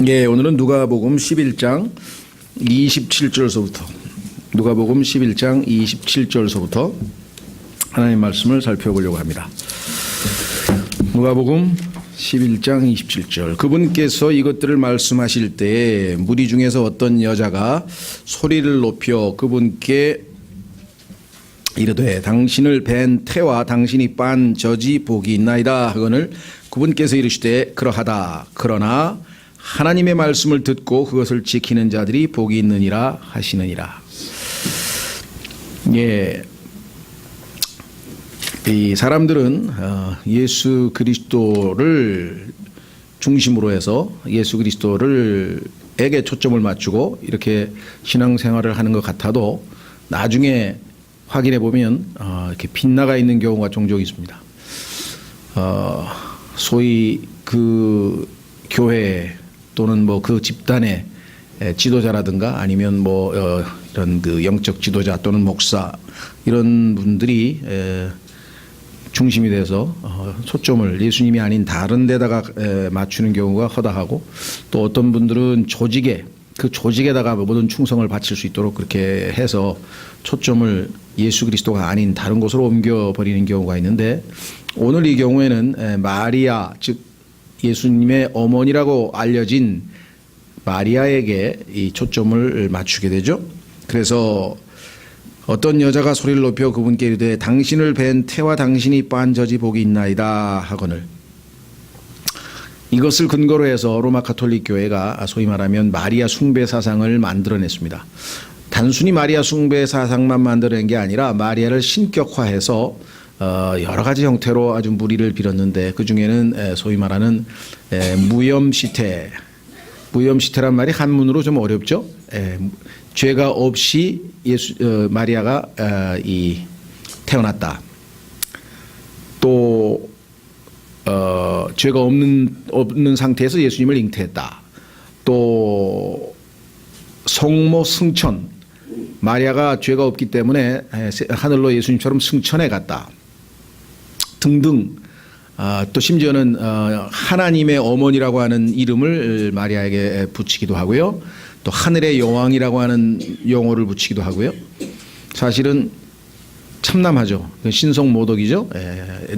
예, 오늘은 누가복음 11장 27절서부터 누가복음 11장 27절서부터 하나님의 말씀을 살펴보려고 합니다. 누가복음 11장 27절. 그분께서 이것들을 말씀하실 때에 무리 중에서 어떤 여자가 소리를 높여 그분께 이르되 당신을 벤 태와 당신이 빤 젖이 복이 있나이다 하거늘 그분께서 이르시되 그러하다. 그러나 하나님의 말씀을 듣고 그것을 지키는 자들이 복이 있느니라 하시느니라. 예, 이 사람들은 예수 그리스도를 중심으로 해서 예수 그리스도를에게 초점을 맞추고 이렇게 신앙생활을 하는 것 같아도 나중에 확인해 보면 이렇게 빗나가 있는 경우가 종종 있습니다. 소위 그 교회 또는 뭐 그 집단의 지도자라든가 아니면 뭐 이런 그 영적 지도자 또는 목사 이런 분들이 중심이 돼서 초점을 예수님이 아닌 다른 데다가 맞추는 경우가 허다하고, 또 어떤 분들은 그 조직에다가 모든 충성을 바칠 수 있도록 그렇게 해서 초점을 예수 그리스도가 아닌 다른 곳으로 옮겨버리는 경우가 있는데, 오늘 이 경우에는 마리아, 즉 예수님의 어머니라고 알려진 마리아에게 이 초점을 맞추게 되죠. 그래서 어떤 여자가 소리를 높여 그분께 이르되 당신을 벤 태와 당신이 빤 젖이 복이 있나이다 하거늘, 이것을 근거로 해서 로마 가톨릭 교회가 소위 말하면 마리아 숭배 사상을 만들어냈습니다. 단순히 마리아 숭배 사상만 만들어낸 게 아니라 마리아를 신격화해서 여러 가지 형태로 아주 무리를 빌었는데, 그 중에는 소위 말하는 무염시태란 말이 한문으로 좀 어렵죠. 죄가 없이 마리아가 태어났다. 또 죄가 없는 상태에서 예수님을 잉태했다. 또 성모 승천, 마리아가 죄가 없기 때문에 하늘로 예수님처럼 승천해 갔다 등등. 또 심지어는 하나님의 어머니라고 하는 이름을 마리아에게 붙이기도 하고요. 또 하늘의 여왕이라고 하는 용어를 붙이기도 하고요. 사실은 참남하죠. 신성모독이죠.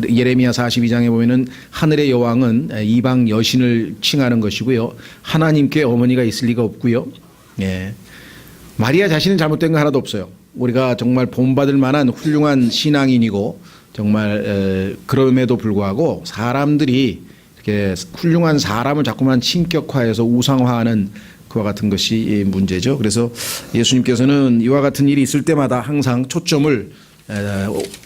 예레미야 42장에 보면은 하늘의 여왕은 이방 여신을 칭하는 것이고요. 하나님께 어머니가 있을 리가 없고요. 마리아 자신은 잘못된 거 하나도 없어요. 우리가 정말 본받을 만한 훌륭한 신앙인이고, 정말 그럼에도 불구하고 사람들이 이렇게 훌륭한 사람을 자꾸만 신격화해서 우상화하는 그와 같은 것이 문제죠. 그래서 예수님께서는 이와 같은 일이 있을 때마다 항상 초점을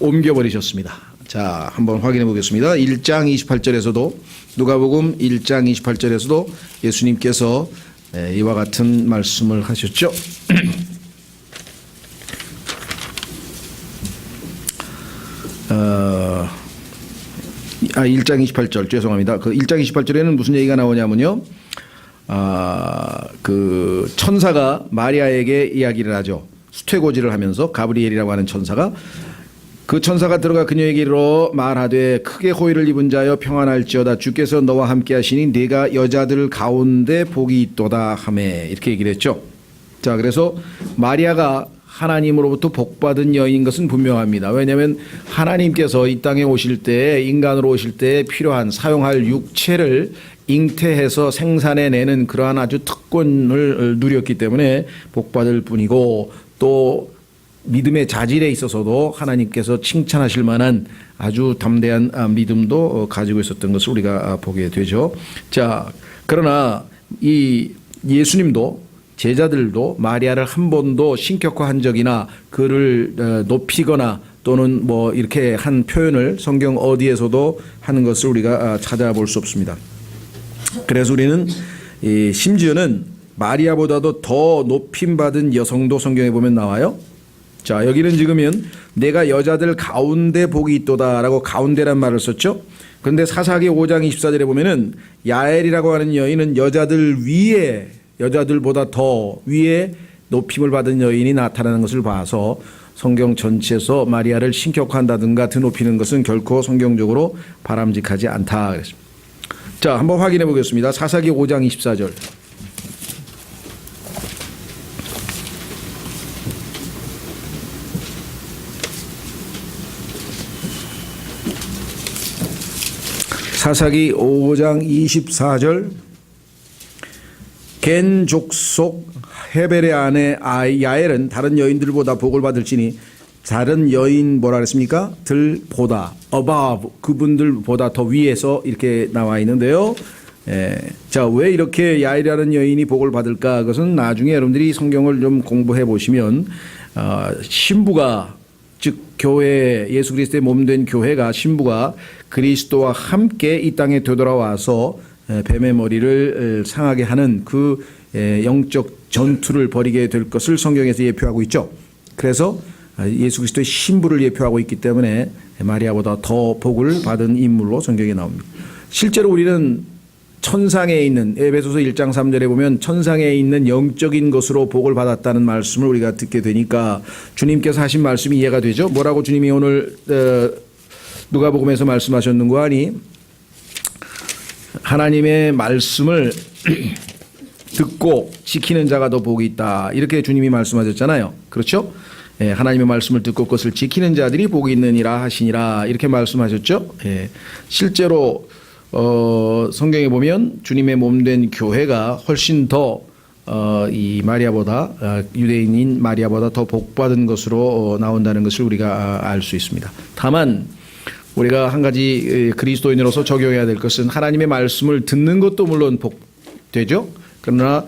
옮겨버리셨습니다. 자, 한번 확인해 보겠습니다. 1장 28절에서도 누가복음 1장 28절에서도 예수님께서 이와 같은 말씀을 하셨죠. 1장 28절 죄송합니다. 그 1장 28절에는 무슨 얘기가 나오냐면요. 그 천사가 마리아에게 이야기를 하죠. 수퇴고지를 하면서 가브리엘이라고 하는 천사가, 그 천사가 들어가 그녀에게 이르러 말하되 크게 호의를 입은 자여 평안할지어다. 주께서 너와 함께 하시니 네가 여자들 가운데 복이 있도다 하매, 이렇게 얘기를 했죠. 자, 그래서 마리아가 하나님으로부터 복받은 여인인 것은 분명합니다. 왜냐하면 하나님께서 이 땅에 오실 때, 인간으로 오실 때 필요한 사용할 육체를 잉태해서 생산해내는 그러한 아주 특권을 누렸기 때문에 복받을 뿐이고, 또 믿음의 자질에 있어서도 하나님께서 칭찬하실 만한 아주 담대한 믿음도 가지고 있었던 것을 우리가 보게 되죠. 자, 그러나 이 예수님도 제자들도 마리아를 한 번도 신격화한 적이나 그를 높이거나 또는 뭐 이렇게 한 표현을 성경 어디에서도 하는 것을 우리가 찾아볼 수 없습니다. 그래서 우리는 심지어는 마리아보다도 더 높임받은 여성도 성경에 보면 나와요. 자, 여기는 지금은 내가 여자들 가운데 복이 있도다라고 가운데란 말을 썼죠. 그런데 사사기 5장 24절에 보면은 야엘이라고 하는 여인은 여자들보다 더 위에 높임을 받은 여인이 나타나는 것을 봐서 성경 전체에서 마리아를 신격화한다든가 드높이는 것은 결코 성경적으로 바람직하지 않다 그랬습니다. 자, 한번 확인해 보겠습니다. 사사기 5장 24절. 사사기 5장 24절 겐 족속 헤벨의 아내 야엘은 다른 여인들보다 복을 받을지니 다른 여인 뭐라 그랬습니까? 들보다 above 그분들보다 더 위에서 이렇게 나와 있는데요. 자, 왜 이렇게 야엘이라는 여인이 복을 받을까? 그것은 나중에 여러분들이 성경을 좀 공부해 보시면 신부가 즉 교회 예수 그리스도의 몸된 교회가 신부가 그리스도와 함께 이 땅에 되돌아와서 뱀의 머리를 상하게 하는 그 영적 전투를 벌이게 될 것을 성경에서 예표하고 있죠. 그래서 예수 그리스도의 신부를 예표하고 있기 때문에 마리아보다 더 복을 받은 인물로 성경에 나옵니다. 실제로 우리는 천상에 있는 에베소서 1장 3절에 보면 천상에 있는 영적인 것으로 복을 받았다는 말씀을 우리가 듣게 되니까 주님께서 하신 말씀이 이해가 되죠. 뭐라고 주님이 오늘 누가복음에서 말씀하셨는가 하니 하나님의 말씀을 듣고 지키는 자가 더 복이 있다. 이렇게 주님이 말씀하셨잖아요. 그렇죠? 하나님의 말씀을 듣고 그것을 지키는 자들이 복이 있느니라 하시니라 이렇게 말씀하셨죠. 실제로 성경에 보면 주님의 몸된 교회가 훨씬 더 이 마리아보다 유대인인 마리아보다 더 복받은 것으로 나온다는 것을 우리가 알 수 있습니다. 다만 우리가 한 가지 그리스도인으로서 적용해야 될 것은 하나님의 말씀을 듣는 것도 물론 복되죠. 그러나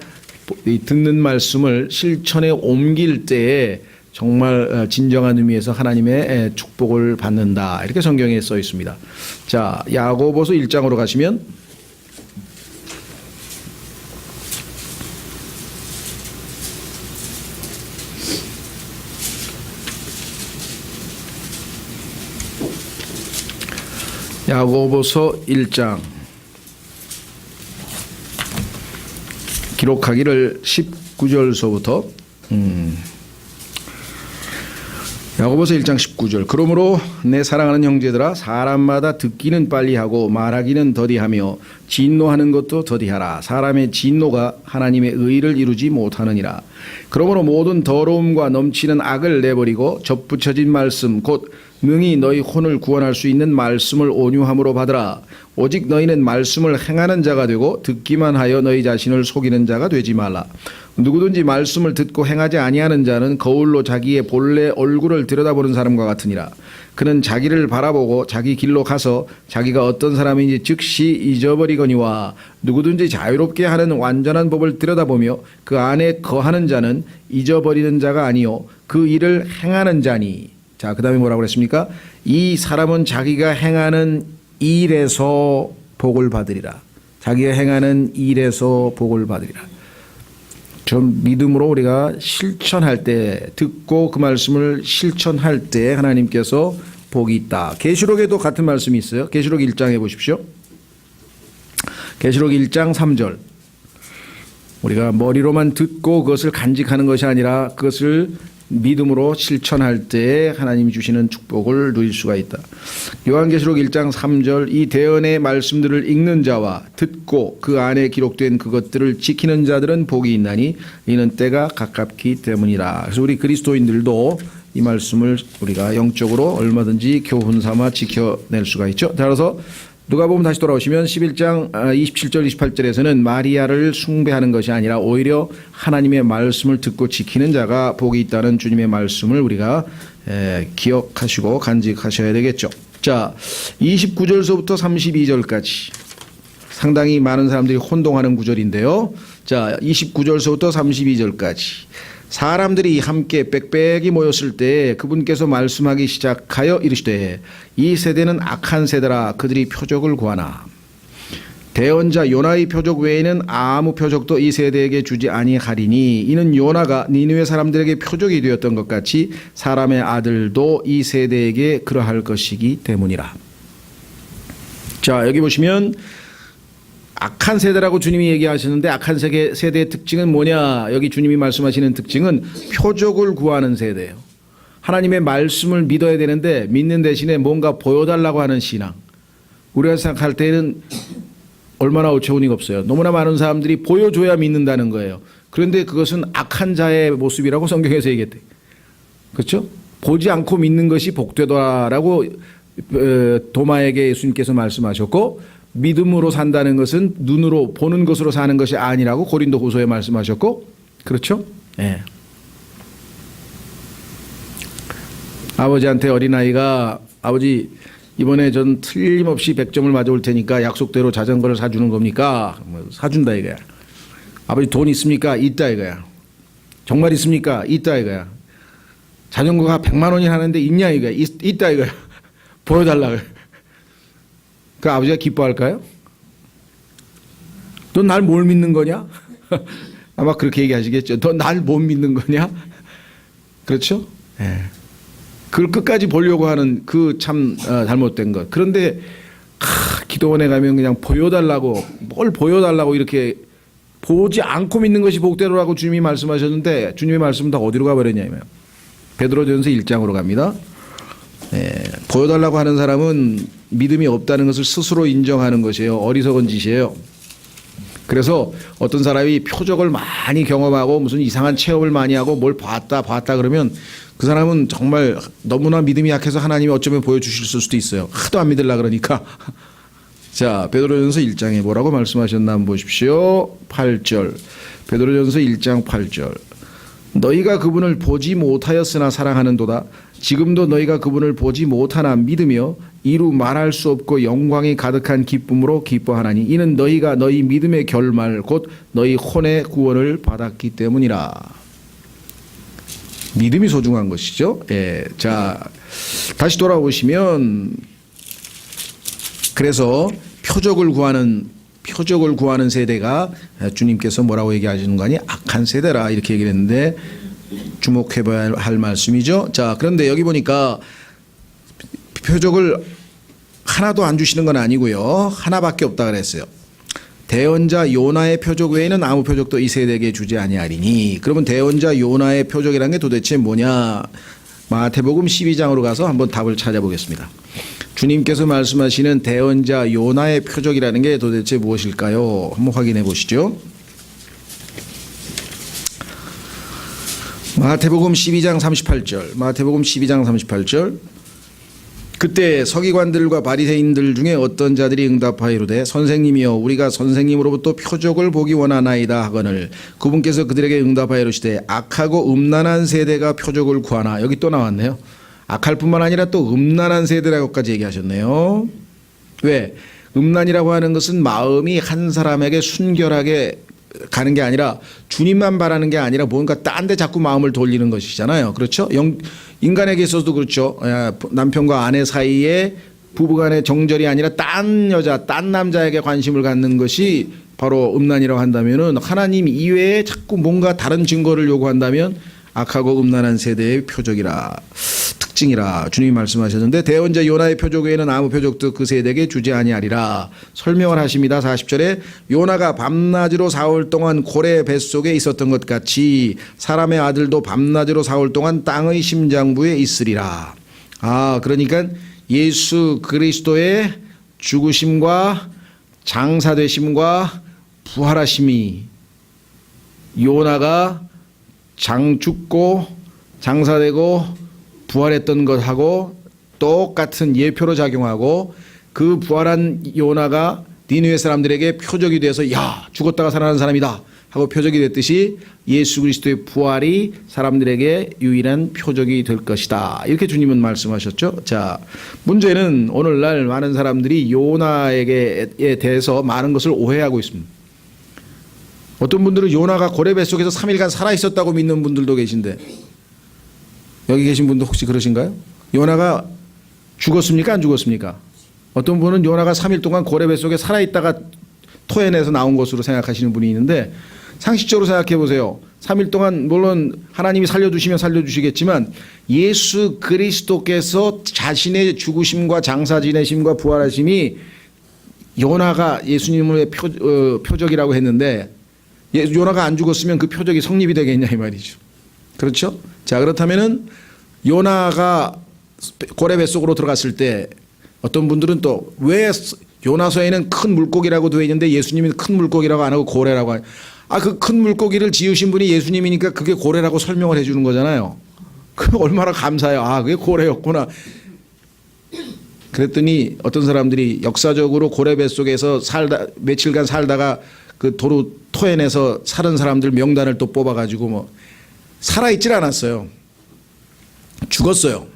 이 듣는 말씀을 실천에 옮길 때에 정말 진정한 의미에서 하나님의 축복을 받는다. 이렇게 성경에 써 있습니다. 자, 야고보서 1장으로 가시면 야고보서 1장 기록하기를 19절서부터 야고보서 1장 19절 그러므로 내 사랑하는 형제들아 사람마다 듣기는 빨리 하고 말하기는 더디하며 진노하는 것도 더디하라. 사람의 진노가 하나님의 의를 이루지 못하느니라. 그러므로 모든 더러움과 넘치는 악을 내버리고 접붙여진 말씀 곧 능히 너희 혼을 구원할 수 있는 말씀을 온유함으로 받으라. 오직 너희는 말씀을 행하는 자가 되고 듣기만 하여 너희 자신을 속이는 자가 되지 말라. 누구든지 말씀을 듣고 행하지 아니하는 자는 거울로 자기의 본래 얼굴을 들여다보는 사람과 같으니라. 그는 자기를 바라보고 자기 길로 가서 자기가 어떤 사람인지 즉시 잊어버리거니와 누구든지 자유롭게 하는 완전한 법을 들여다보며 그 안에 거하는 자는 잊어버리는 자가 아니요 그 일을 행하는 자니. 자, 그 다음에 뭐라고 그랬습니까? 이 사람은 자기가 행하는 일에서 복을 받으리라. 자기가 행하는 일에서 복을 받으리라. 좀 믿음으로 우리가 실천할 때 듣고 그 말씀을 실천할 때 하나님께서 복이 있다. 계시록에도 같은 말씀이 있어요. 계시록 1장에 보십시오. 계시록 1장 3절 우리가 머리로만 듣고 그것을 간직하는 것이 아니라 그것을 믿음으로 실천할 때 하나님이 주시는 축복을 누릴 수가 있다. 요한계시록 1장 3절 이 대언의 말씀들을 읽는 자와 듣고 그 안에 기록된 그것들을 지키는 자들은 복이 있나니 이는 때가 가깝기 때문이라. 그래서 우리 그리스도인들도 이 말씀을 우리가 영적으로 얼마든지 교훈 삼아 지켜낼 수가 있죠. 따라서 누가복음 다시 돌아오시면 11장 27절 28절에서는 마리아를 숭배하는 것이 아니라 오히려 하나님의 말씀을 듣고 지키는 자가 복이 있다는 주님의 말씀을 우리가 기억하시고 간직하셔야 되겠죠. 자, 29절서부터 32절까지 상당히 많은 사람들이 혼동하는 구절인데요. 자, 29절서부터 32절까지 사람들이 함께 빽빽이 모였을 때 그분께서 말씀하기 시작하여 이르시되 이 세대는 악한 세대라. 그들이 표적을 구하나 대언자 요나의 표적 외에는 아무 표적도 이 세대에게 주지 아니하리니 이는 요나가 니느웨 사람들에게 표적이 되었던 것 같이 사람의 아들도 이 세대에게 그러할 것이기 때문이라. 자, 여기 보시면 악한 세대라고 주님이 얘기하시는데 악한 세대의 특징은 뭐냐? 여기 주님이 말씀하시는 특징은 표적을 구하는 세대예요. 하나님의 말씀을 믿어야 되는데 믿는 대신에 뭔가 보여달라고 하는 신앙. 우리가 생각할 때는 얼마나 어처구니가 없어요. 너무나 많은 사람들이 보여줘야 믿는다는 거예요. 그런데 그것은 악한 자의 모습이라고 성경에서 얘기했대. 그렇죠? 보지 않고 믿는 것이 복되더라라고 도마에게 예수님께서 말씀하셨고 믿음으로 산다는 것은 눈으로 보는 것으로 사는 것이 아니라고 고린도후서에 말씀하셨고, 그렇죠? 예. 아버지한테 어린아이가 아버지 이번에 전 틀림없이 100점을 맞아올 테니까 약속대로 자전거를 사주는 겁니까? 사준다 이거야. 아버지 돈 있습니까? 있다 이거야. 정말 있습니까? 있다 이거야. 자전거가 100만 원이 하는데 있냐 이거야. 있다 이거야. 보여달라. 그 아버지가 기뻐할까요? 넌 날 뭘 믿는 거냐? 아마 그렇게 얘기하시겠죠. 너 날 못 믿는 거냐? 그렇죠? 예. 그걸 끝까지 보려고 하는 그 참 잘못된 것. 그런데 기도원에 가면 그냥 보여달라고, 뭘 보여달라고 이렇게 보지 않고 믿는 것이 복되로라고 주님이 말씀하셨는데, 주님의 말씀은 다 어디로 가버렸냐면 베드로전서 1장으로 갑니다. 예, 보여달라고 하는 사람은 믿음이 없다는 것을 스스로 인정하는 것이에요. 어리석은 짓이에요. 그래서 어떤 사람이 표적을 많이 경험하고 무슨 이상한 체험을 많이 하고 뭘 봤다 그러면 그 사람은 정말 너무나 믿음이 약해서 하나님이 어쩌면 보여주실 수도 있어요. 하도 안 믿으려 그러니까. 자, 베드로전서 1장에 뭐라고 말씀하셨나 한번 보십시오. 8절. 베드로전서 1장 8절. 너희가 그분을 보지 못하였으나 사랑하는도다. 지금도 너희가 그분을 보지 못하나 믿으며 이루 말할 수 없고 영광이 가득한 기쁨으로 기뻐하나니 이는 너희가 너희 믿음의 결말 곧 너희 혼의 구원을 받았기 때문이라. 믿음이 소중한 것이죠. 예. 자, 다시 돌아오시면 그래서 표적을 구하는 세대가 주님께서 뭐라고 얘기하시는 거 아니? 악한 세대라 이렇게 얘기를 했는데 주목해봐야 할 말씀이죠. 자, 그런데 여기 보니까 표적을 하나도 안 주시는 건 아니고요. 하나밖에 없다 그랬어요. 대언자 요나의 표적 외에는 아무 표적도 이 세대에게 주지 아니하리니. 그러면 대언자 요나의 표적이라는 게 도대체 뭐냐? 마태복음 12장으로 가서 한번 답을 찾아보겠습니다. 주님께서 말씀하시는 대언자 요나의 표적이라는 게 도대체 무엇일까요? 한번 확인해 보시죠. 마태복음 12장 38절. 마태복음 12장 38절. 그때 서기관들과 바리새인들 중에 어떤 자들이 응답하이로되 선생님이여 우리가 선생님으로부터 표적을 보기 원하나이다 하거늘 그분께서 그들에게 응답하이로시되 악하고 음란한 세대가 표적을 구하나. 여기 또 나왔네요. 악할 뿐만 아니라 또 음란한 세대라고까지 얘기하셨네요. 왜? 음란이라고 하는 것은 마음이 한 사람에게 순결하게 가는 게 아니라 주님만 바라는 게 아니라 뭔가 딴 데 자꾸 마음을 돌리는 것이잖아요. 그렇죠? 인간에게 있어서도 그렇죠. 남편과 아내 사이에 부부간의 정절이 아니라 딴 여자, 딴 남자에게 관심을 갖는 것이 바로 음란이라고 한다면은 하나님 이외에 자꾸 뭔가 다른 증거를 요구한다면 악하고 음란한 세대의 표적이라, 특징이라 주님이 말씀하셨는데 대언자 요나의 표적 외에는 아무 표적도 그 세대에게 주지 아니하리라 설명을 하십니다. 40절에 요나가 밤낮으로 사흘 동안 고래 뱃속에 있었던 것 같이 사람의 아들도 밤낮으로 사흘 동안 땅의 심장부에 있으리라. 그러니까 예수 그리스도의 죽으심과 장사되심과 부활하심이 요나가 죽고 장사되고 부활했던 것하고 똑같은 예표로 작용하고 그 부활한 요나가 니느웨 사람들에게 표적이 돼서 야 죽었다가 살아난 사람이다 하고 표적이 됐듯이 예수 그리스도의 부활이 사람들에게 유일한 표적이 될 것이다. 이렇게 주님은 말씀하셨죠. 자, 문제는 오늘날 많은 사람들이 요나에게 대해서 많은 것을 오해하고 있습니다. 어떤 분들은 요나가 고래 뱃속에서 3일간 살아있었다고 믿는 분들도 계신데 여기 계신 분도 혹시 그러신가요? 요나가 죽었습니까? 안 죽었습니까? 어떤 분은 요나가 3일 동안 고래 뱃속에 살아있다가 토해내서 나온 것으로 생각하시는 분이 있는데 상식적으로 생각해 보세요. 3일 동안 물론 하나님이 살려주시면 살려주시겠지만 예수 그리스도께서 자신의 죽으심과 장사 지내심과 부활하심이 요나가 예수님의 표적이라고 했는데 요나가 안 죽었으면 그 표적이 성립이 되겠냐 이 말이죠. 그렇죠? 자, 그렇다면은 요나가 고래 뱃속으로 들어갔을 때 어떤 분들은 또 왜 요나서에는 큰 물고기라고 되어 있는데 예수님은 큰 물고기라고 안 하고 고래라고 하냐. 그 큰 물고기를 지으신 분이 예수님이니까 그게 고래라고 설명을 해 주는 거잖아요. 그 얼마나 감사해요. 그게 고래였구나. 그랬더니 어떤 사람들이 역사적으로 고래 뱃속에서 살다 며칠간 살다가 그 도로 토해내서 살은 사람들 명단을 또 뽑아가지고 뭐 살아있질 않았어요. 죽었어요.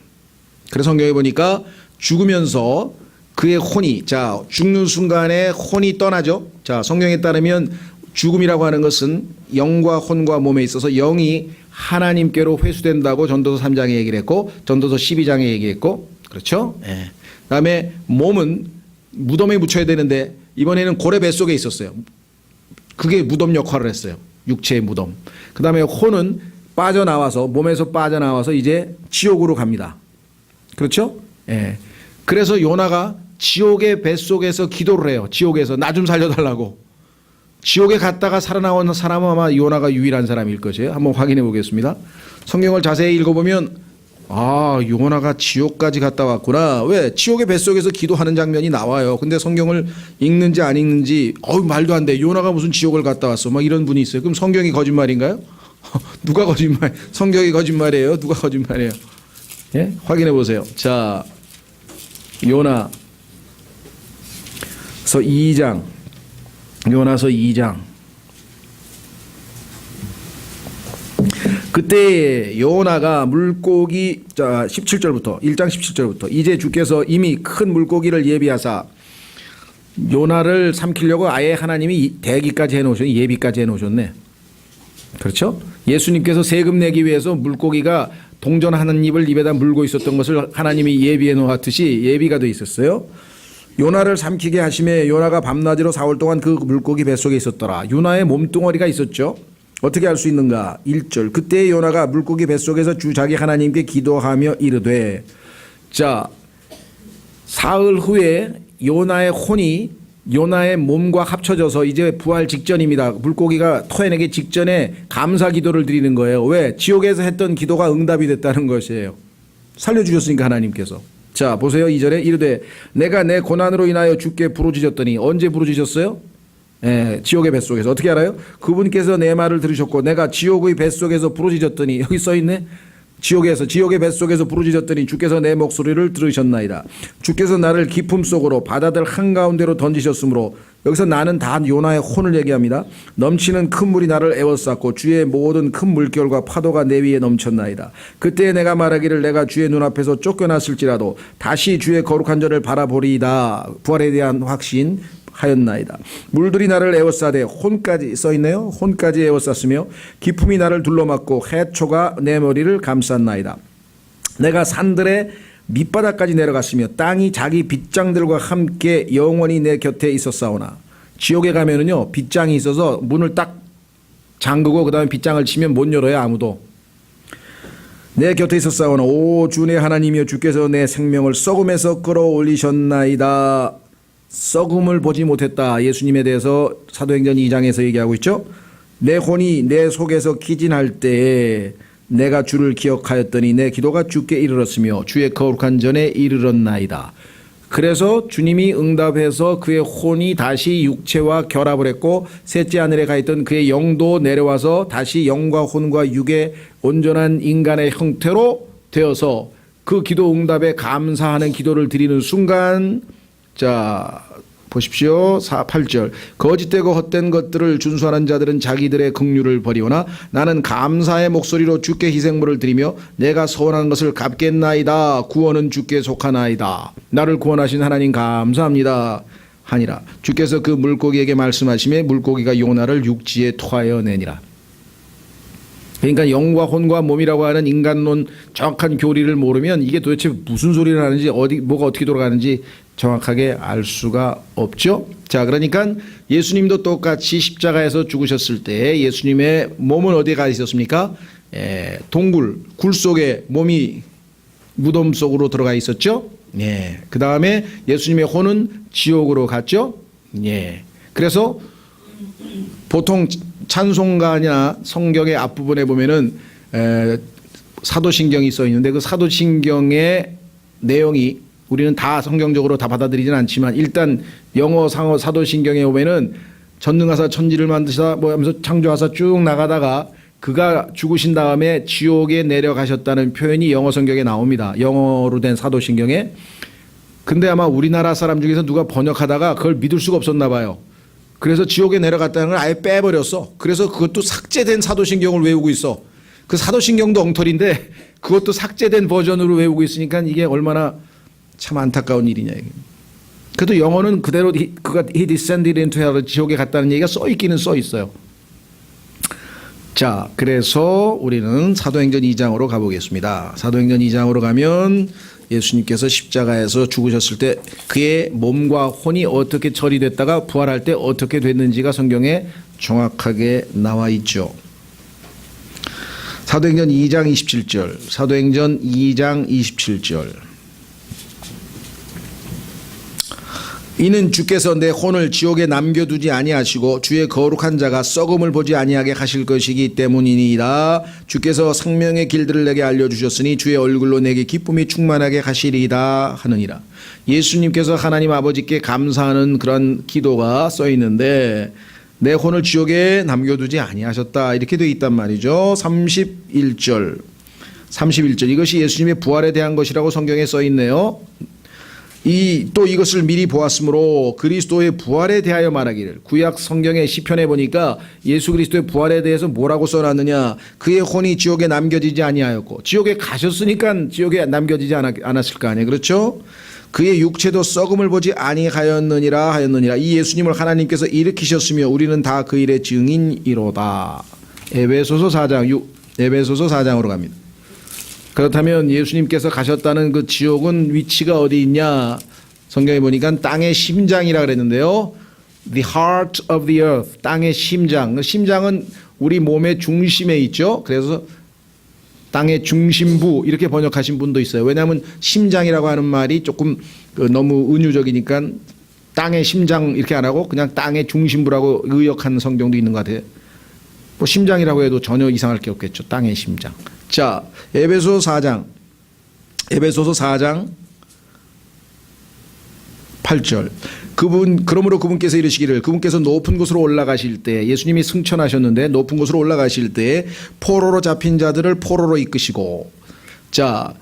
그래서 성경에 보니까 죽으면서 그의 혼이, 자, 죽는 순간에 혼이 떠나죠. 자, 성경에 따르면 죽음이라고 하는 것은 영과 혼과 몸에 있어서 영이 하나님께로 회수된다고 전도서 3장에 얘기를 했고, 전도서 12장에 얘기했고, 그렇죠? 예. 그다음에 몸은 무덤에 묻혀야 되는데 이번에는 고래 뱃속에 있었어요. 그게 무덤 역할을 했어요. 육체의 무덤. 그다음에 혼은 빠져나와서, 몸에서 빠져나와서 이제 지옥으로 갑니다. 그렇죠? 예. 그래서 요나가 지옥의 뱃속에서 기도를 해요. 지옥에서 나 좀 살려달라고. 지옥에 갔다가 살아나온 사람은 아마 요나가 유일한 사람일 것이에요. 한번 확인해 보겠습니다. 성경을 자세히 읽어보면 아, 요나가 지옥까지 갔다 왔구나. 왜? 지옥의 뱃속에서 기도하는 장면이 나와요. 근데 성경을 읽는지 안 읽는지 말도 안 돼. 요나가 무슨 지옥을 갔다 왔어. 막 이런 분이 있어요. 그럼 성경이 거짓말인가요? 누가 거짓말? 성경이 거짓말이에요? 누가 거짓말이에요? 예? 확인해 보세요. 자, 요나서 2장. 요나서 2장. 그때 요나가 물고기, 자, 17절부터 1장 17절부터 이제 주께서 이미 큰 물고기를 예비하사 요나를 삼키려고 아예 하나님이 대기까지 해놓으셨네. 예비까지 해놓으셨네. 그렇죠? 예수님께서 세금 내기 위해서 물고기가 동전 한 입을 입에다 물고 있었던 것을 하나님이 예비해 놓았듯이 예비가 돼 있었어요. 요나를 삼키게 하심에 요나가 밤낮으로 4월 동안 그 물고기 뱃속에 있었더라. 요나의 몸뚱어리가 있었죠. 어떻게 알 수 있는가? 1절. 그때 요나가 물고기 뱃속에서 주 자기 하나님께 기도하며 이르되, 자, 사흘 후에 요나의 혼이 요나의 몸과 합쳐져서 이제 부활 직전입니다. 물고기가 토해내기 직전에 감사 기도를 드리는 거예요. 왜? 지옥에서 했던 기도가 응답이 됐다는 것이에요. 살려주셨으니까 하나님께서. 자, 보세요. 2절에 이르되 내가 내 고난으로 인하여 주께 부르짖었더니. 언제 부르짖었어요? 예, 지옥의 뱃속에서. 어떻게 알아요? 그분께서 내 말을 들으셨고 내가 지옥의 뱃속에서 부르짖었더니, 여기 써있네. 지옥의 뱃속에서 부르짖었더니 주께서 내 목소리를 들으셨나이다. 주께서 나를 깊음 속으로 바다들 한가운데로 던지셨으므로, 여기서 나는 다 요나의 혼을 얘기합니다. 넘치는 큰 물이 나를 에워쌌고 주의 모든 큰 물결과 파도가 내 위에 넘쳤나이다. 그때 내가 말하기를 내가 주의 눈앞에서 쫓겨났을지라도 다시 주의 거룩한 전을 바라보리이다. 부활에 대한 확신 하였나이다. 물들이 나를 에워싸되, 혼까지 써있네요. 혼까지 에워쌌으며 기품이 나를 둘러맞고 해초가 내 머리를 감쌌나이다. 내가 산들의 밑바닥까지 내려갔으며 땅이 자기 빗장들과 함께 영원히 내 곁에 있었사오나. 지옥에 가면은요, 빗장이 있어서 문을 딱 잠그고 그 다음에 빗장을 치면 못 열어요. 아무도. 내 곁에 있었사오나 오 주 내 하나님이여 주께서 내 생명을 썩음에서 끌어올리셨나이다. 썩음을 보지 못했다. 예수님에 대해서 사도행전 2장에서 얘기하고 있죠. 내 혼이 내 속에서 기진할 때에 내가 주를 기억하였더니 내 기도가 주께 이르렀으며 주의 거룩한 전에 이르렀나이다. 그래서 주님이 응답해서 그의 혼이 다시 육체와 결합을 했고 셋째 하늘에 가 있던 그의 영도 내려와서 다시 영과 혼과 육의 온전한 인간의 형태로 되어서 그 기도 응답에 감사하는 기도를 드리는 순간, 자, 보십시오. 8절. 거짓되고 헛된 것들을 준수하는 자들은 자기들의 긍휼을 버리오나 나는 감사의 목소리로 주께 희생물을 드리며 내가 서원한 것을 갚겠나이다. 구원은 주께 속하나이다. 나를 구원하신 하나님 감사합니다 하니라. 주께서 그 물고기에게 말씀하시매 물고기가 요나를 육지에 토하여 내니라. 그러니까 영과 혼과 몸이라고 하는 인간론 정확한 교리를 모르면 이게 도대체 무슨 소리를 하는지 뭐가 어떻게 돌아가는지 정확하게 알 수가 없죠. 자, 그러니까 예수님도 똑같이 십자가에서 죽으셨을 때 예수님의 몸은 어디에 가 있었습니까? 동굴, 굴 속에 몸이 무덤 속으로 들어가 있었죠. 예. 그 다음에 예수님의 혼은 지옥으로 갔죠. 예. 그래서 보통 찬송가나 성경의 앞부분에 보면은 사도신경이 써 있는데 그 사도신경의 내용이 우리는 다 성경적으로 다 받아들이진 않지만 일단 영어 상어 사도신경에 보면은 전능하사 천지를 만드시다 뭐 하면서 창조하사 쭉 나가다가 그가 죽으신 다음에 지옥에 내려가셨다는 표현이 영어 성경에 나옵니다. 영어로 된 사도신경에. 근데 아마 우리나라 사람 중에서 누가 번역하다가 그걸 믿을 수가 없었나 봐요. 그래서 지옥에 내려갔다는 걸 아예 빼버렸어. 그래서 그것도 삭제된 사도신경을 외우고 있어. 그 사도신경도 엉터리인데 그것도 삭제된 버전으로 외우고 있으니까 이게 얼마나 참 안타까운 일이냐 이게. 그래도 영어는 그대로 그가 he descended into hell, 지옥에 갔다는 얘기가 써 있기는 써 있어요. 자, 그래서 우리는 사도행전 2장으로 가보겠습니다. 사도행전 2장으로 가면 예수님께서 십자가에서 죽으셨을 때 그의 몸과 혼이 어떻게 처리됐다가 부활할 때 어떻게 됐는지가 성경에 정확하게 나와 있죠. 사도행전 2장 27절, 사도행전 2장 27절. 이는 주께서 내 혼을 지옥에 남겨두지 아니하시고 주의 거룩한 자가 썩음을 보지 아니하게 하실 것이기 때문이니이다. 주께서 생명의 길들을 내게 알려주셨으니 주의 얼굴로 내게 기쁨이 충만하게 하시리이다 하느니라. 예수님께서 하나님 아버지께 감사하는 그런 기도가 써 있는데 내 혼을 지옥에 남겨두지 아니하셨다 이렇게 되어 있단 말이죠. 31절 이것이 예수님의 부활에 대한 것이라고 성경에 써 있네요. 또 이것을 미리 보았으므로 그리스도의 부활에 대하여 말하기를. 구약 성경의 시편에 보니까 예수 그리스도의 부활에 대해서 뭐라고 써놨느냐. 그의 혼이 지옥에 남겨지지 아니하였고, 지옥에 가셨으니까 지옥에 남겨지지 않았을 거 아니에요. 그렇죠? 그의 육체도 썩음을 보지 아니하였느니라 하였느니라. 이 예수님을 하나님께서 일으키셨으며 우리는 다 그 일의 증인이로다. 에베소서 4장으로 갑니다. 그렇다면 예수님께서 가셨다는 그 지옥은 위치가 어디 있냐? 성경에 보니까 땅의 심장이라 그랬는데요. The heart of the earth, 땅의 심장. 심장은 우리 몸의 중심에 있죠. 그래서 땅의 중심부 이렇게 번역하신 분도 있어요. 왜냐하면 심장이라고 하는 말이 조금 너무 은유적이니까 땅의 심장 이렇게 안 하고 그냥 땅의 중심부라고 의역한 성경도 있는 것 같아요. 뭐 심장이라고 해도 전혀 이상할 게 없겠죠. 땅의 심장. 자, 에베소서 4장 8절. 그러므로 그분께서 이르시기를 그분께서 높은 곳으로 올라가실 때 예수님이 승천하셨는데 높은 곳으로 올라가실 때 포로로 잡힌 자들을 포로로 이끄시고, 자,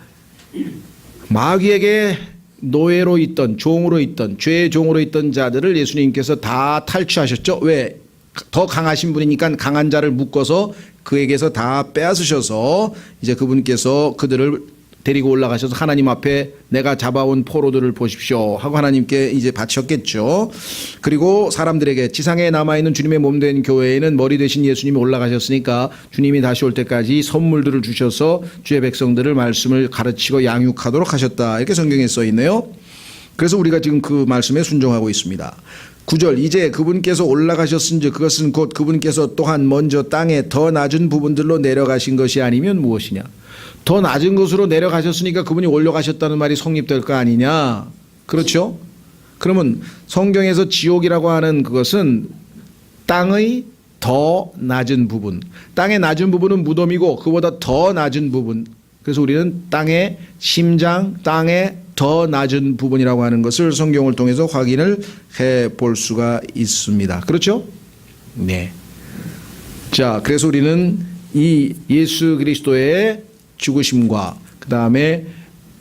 마귀에게 노예로 있던 종으로 있던 죄의 종으로 있던 자들을 예수님께서 다 탈취하셨죠. 왜? 더 강하신 분이니까 강한 자를 묶어서 그에게서 다 빼앗으셔서 이제 그분께서 그들을 데리고 올라가셔서 하나님 앞에 내가 잡아온 포로들을 보십시오 하고 하나님께 이제 바쳤겠죠. 그리고 사람들에게 지상에 남아있는 주님의 몸된 교회에는 머리 되신 예수님이 올라가셨으니까 주님이 다시 올 때까지 선물들을 주셔서 주의 백성들을 말씀을 가르치고 양육하도록 하셨다 이렇게 성경에 써 있네요. 그래서 우리가 지금 그 말씀에 순종하고 있습니다. 9절. 이제 그분께서 올라가셨은즉 그것은 곧 그분께서 또한 먼저 땅에 더 낮은 부분들로 내려가신 것이 아니면 무엇이냐. 더 낮은 곳으로 내려가셨으니까 그분이 올라가셨다는 말이 성립될 거 아니냐. 그렇죠? 그러면 성경에서 지옥이라고 하는 그것은 땅의 더 낮은 부분. 땅의 낮은 부분은 무덤이고 그보다 더 낮은 부분. 그래서 우리는 땅의 심장, 땅의 더 낮은 부분이라고 하는 것을 성경을 통해서 확인을 해 볼 수가 있습니다. 그렇죠? 네. 자, 그래서 우리는 이 예수 그리스도의 죽으심과 그 다음에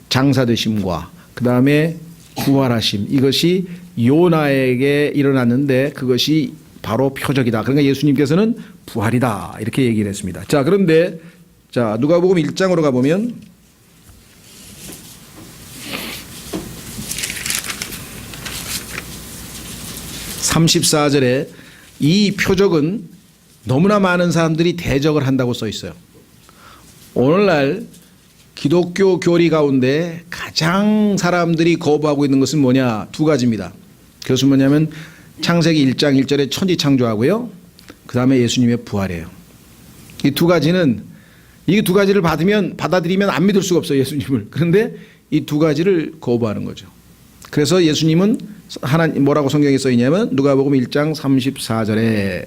장사되심과 그 다음에 부활하심, 이것이 요나에게 일어났는데 그것이 바로 표적이다. 그러니까 예수님께서는 부활이다 이렇게 얘기를 했습니다. 자, 그런데 자, 누가복음 1장으로 가보면 34절에 이 표적은 너무나 많은 사람들이 대적을 한다고 써 있어요. 오늘날 기독교 교리 가운데 가장 사람들이 거부하고 있는 것은 뭐냐? 두 가지입니다. 그것은 뭐냐면 창세기 1장 1절에 천지 창조하고요. 그 다음에 예수님의 부활이에요. 이 두 가지는 이 두 가지를 받아들이면 안 믿을 수가 없어요. 예수님을. 그런데 이 두 가지를 거부하는 거죠. 그래서 예수님은 하나님 뭐라고 성경에 써 있냐면 누가복음 1장 34절에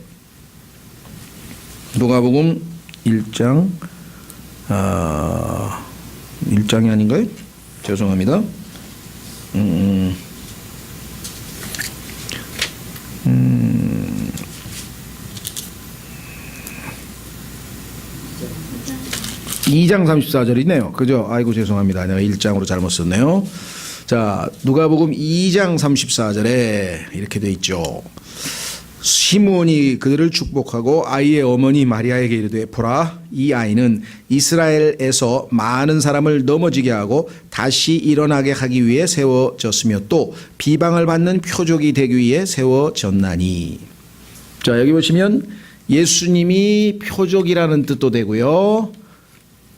누가복음 1장 1장이 아닌가요? 죄송합니다. 2장 34절이네요. 그죠? 아이고 죄송합니다. 내가 1장으로 잘못 썼네요. 자, 누가복음 2장 34절에 이렇게 돼 있죠. 시므온이 그들을 축복하고 아이의 어머니 마리아에게 이르되 보라, 이 아이는 이스라엘에서 많은 사람을 넘어지게 하고 다시 일어나게 하기 위해 세워졌으며 또 비방을 받는 표적이 되기 위해 세워졌나니. 자, 여기 보시면 예수님이 표적이라는 뜻도 되고요,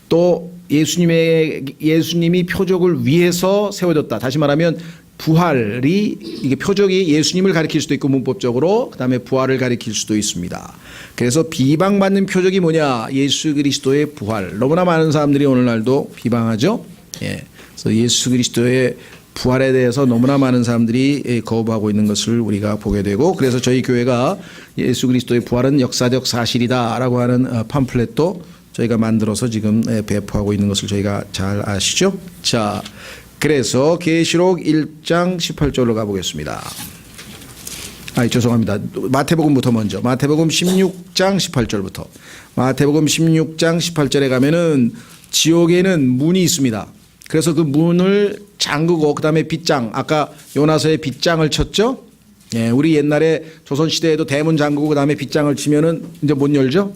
또 예수님이 표적을 위해서 세워졌다. 다시 말하면 부활이, 이게 표적이 예수님을 가리킬 수도 있고 문법적으로, 그다음에 부활을 가리킬 수도 있습니다. 그래서 비방받는 표적이 뭐냐? 예수 그리스도의 부활. 너무나 많은 사람들이 오늘날도 비방하죠. 예. 그래서 예수 그리스도의 부활에 대해서 너무나 많은 사람들이 거부하고 있는 것을 우리가 보게 되고, 그래서 저희 교회가 예수 그리스도의 부활은 역사적 사실이다라고 하는 팜플렛도 저희가 만들어서 지금 배포하고 있는 것을 저희가 잘 아시죠? 자, 그래서 계시록 1장 18절로 가보겠습니다. 죄송합니다. 마태복음부터 먼저. 마태복음 16장 18절부터. 마태복음 16장 18절에 가면은 지옥에는 문이 있습니다. 그래서 그 문을 잠그고 그다음에 빗장, 아까 요나서의 빗장을 쳤죠? 예, 우리 옛날에 조선시대에도 대문 잠그고 그다음에 빗장을 치면은 이제 못 열죠?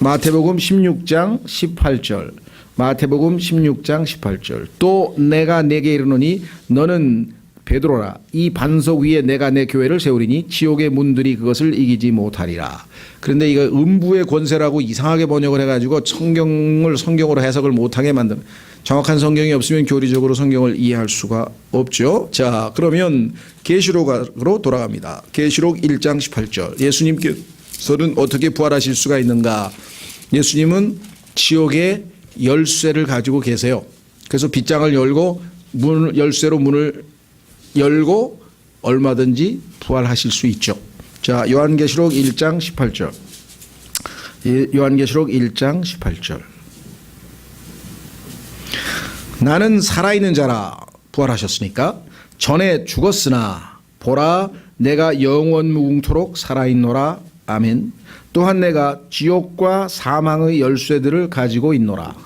마태복음 16장 18절. 마태복음 16장 18절. 또 내가 내게 이르노니 너는 베드로라. 이 반석 위에 내가 내 교회를 세우리니 지옥의 문들이 그것을 이기지 못하리라. 그런데 이거 음부의 권세라고 이상하게 번역을 해가지고 성경으로 해석을 못하게 만드는, 정확한 성경이 없으면 교리적으로 성경을 이해할 수가 없죠. 자, 그러면 계시록으로 돌아갑니다. 계시록 1장 18절. 예수님께서는 어떻게 부활하실 수가 있는가? 예수님은 지옥의 열쇠를 가지고 계세요. 그래서 빗장을 열고 열쇠로 문을 열고 얼마든지 부활하실 수 있죠. 자, 요한계시록 1장 18절. 요한계시록 1장 18절. 나는 살아있는 자라, 부활하셨으니까. 전에 죽었으나 보라, 내가 영원 무궁토록 살아있노라. 아멘. 또한 내가 지옥과 사망의 열쇠들을 가지고 있노라.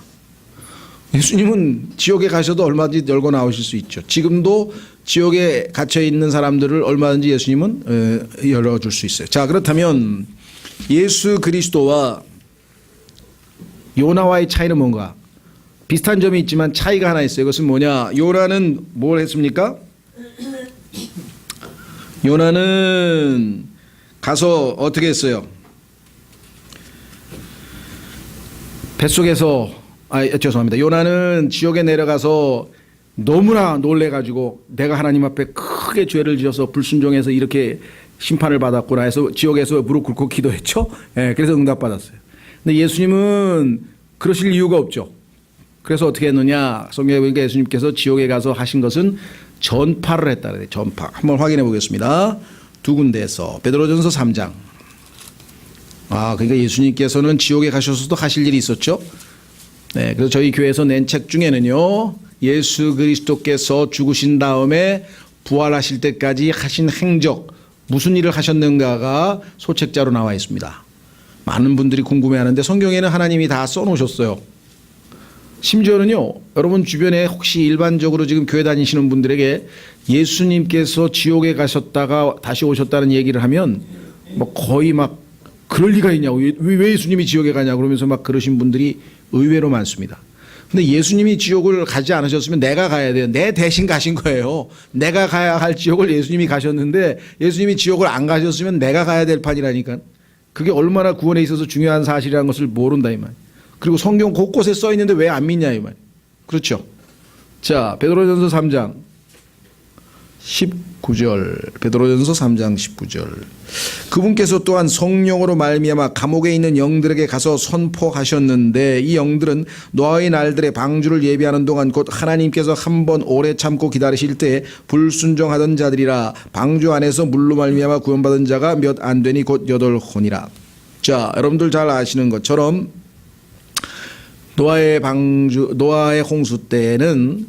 예수님은 지옥에 가셔도 얼마든지 열고 나오실 수 있죠. 지금도 지옥에 갇혀 있는 사람들을 얼마든지 예수님은 열어줄 수 있어요. 자, 그렇다면 예수 그리스도와 요나와의 차이는 뭔가? 비슷한 점이 있지만 차이가 하나 있어요. 그것은 뭐냐? 요나는 뭘 했습니까? 요나는 가서 어떻게 했어요? 뱃속에서, 죄송합니다. 요나는 지옥에 내려가서 너무나 놀래가지고 내가 하나님 앞에 크게 죄를 지어서 불순종해서 이렇게 심판을 받았구나 해서 지옥에서 무릎 꿇고 기도했죠. 예, 그래서 응답받았어요. 근데 예수님은 그러실 이유가 없죠. 그래서 어떻게 했느냐? 성경에 보니까 예수님께서 지옥에 가서 하신 것은 전파를 했다 그래요. 전파. 한번 확인해 보겠습니다. 두 군데에서. 베드로전서 3장. 그러니까 예수님께서는 지옥에 가셔서도 하실 일이 있었죠. 네, 그래서 저희 교회에서 낸 책 중에는요, 예수 그리스도께서 죽으신 다음에 부활하실 때까지 하신 행적, 무슨 일을 하셨는가가 소책자로 나와 있습니다. 많은 분들이 궁금해하는데 성경에는 하나님이 다 써놓으셨어요. 심지어는요, 여러분 주변에 혹시 일반적으로 지금 교회 다니시는 분들에게 예수님께서 지옥에 가셨다가 다시 오셨다는 얘기를 하면 뭐 거의 막 그럴 리가 있냐고, 왜 예수님이 지옥에 가냐고 그러면서 막 그러신 분들이 의외로 많습니다. 근데 예수님이 지옥을 가지 않으셨으면 내가 가야 돼요. 내 대신 가신 거예요. 내가 가야 할 지옥을 예수님이 가셨는데 예수님이 지옥을 안 가셨으면 내가 가야 될 판이라니까. 그게 얼마나 구원에 있어서 중요한 사실이라는 것을 모른다 이 말. 그리고 성경 곳곳에 써 있는데 왜 안 믿냐 이 말. 그렇죠. 자, 베드로전서 3장 19절. 베드로전서 3장 19절. 그분께서 또한 성령으로 말미암아 감옥에 있는 영들에게 가서 선포하셨는데 이 영들은 노아의 날들의 방주를 예비하는 동안 곧 하나님께서 한번 오래 참고 기다리실 때에 불순종하던 자들이라. 방주 안에서 물로 말미암아 구원받은 자가 몇 안 되니 곧 8혼이라. 자, 여러분들 잘 아시는 것처럼 노아의 홍수 때에는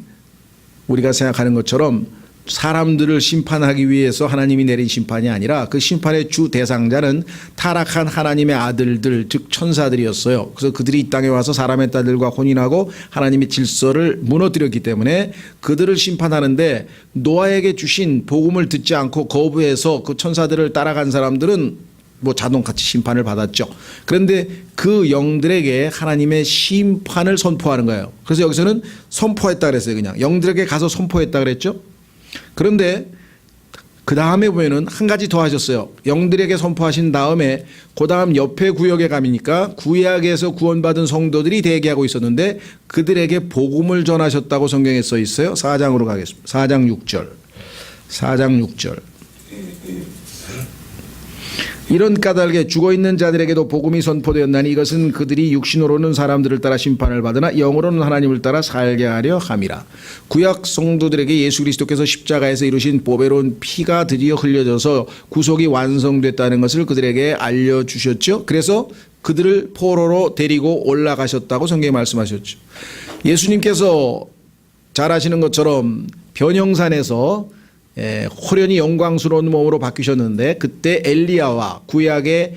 우리가 생각하는 것처럼 사람들을 심판하기 위해서 하나님이 내린 심판이 아니라 그 심판의 주 대상자는 타락한 하나님의 아들들, 즉 천사들이었어요. 그래서 그들이 이 땅에 와서 사람의 딸들과 혼인하고 하나님의 질서를 무너뜨렸기 때문에 그들을 심판하는데, 노아에게 주신 복음을 듣지 않고 거부해서 그 천사들을 따라간 사람들은 뭐 자동같이 심판을 받았죠. 그런데 그 영들에게 하나님의 심판을 선포하는 거예요. 그래서 여기서는 선포했다 그랬어요. 그냥 영들에게 가서 선포했다 그랬죠. 그런데 그 다음에 보면은 한 가지 더 하셨어요. 영들에게 선포하신 다음에 그 다음 옆에 구역에 가니까 구약에서 구원받은 성도들이 대기하고 있었는데 그들에게 복음을 전하셨다고 성경에 써 있어요. 4장으로 가겠습니다. 4장 6절. 4장 6절. 이런 까닭에 죽어있는 자들에게도 복음이 선포되었나니 이것은 그들이 육신으로는 사람들을 따라 심판을 받으나 영으로는 하나님을 따라 살게 하려 함이라. 구약 성도들에게 예수 그리스도께서 십자가에서 이루신 보배로운 피가 드디어 흘려져서 구속이 완성됐다는 것을 그들에게 알려주셨죠. 그래서 그들을 포로로 데리고 올라가셨다고 성경에 말씀하셨죠. 예수님께서 잘 아시는 것처럼 변형산에서 호련히 영광스러운 몸으로 바뀌셨는데, 그때 엘리야와 구약의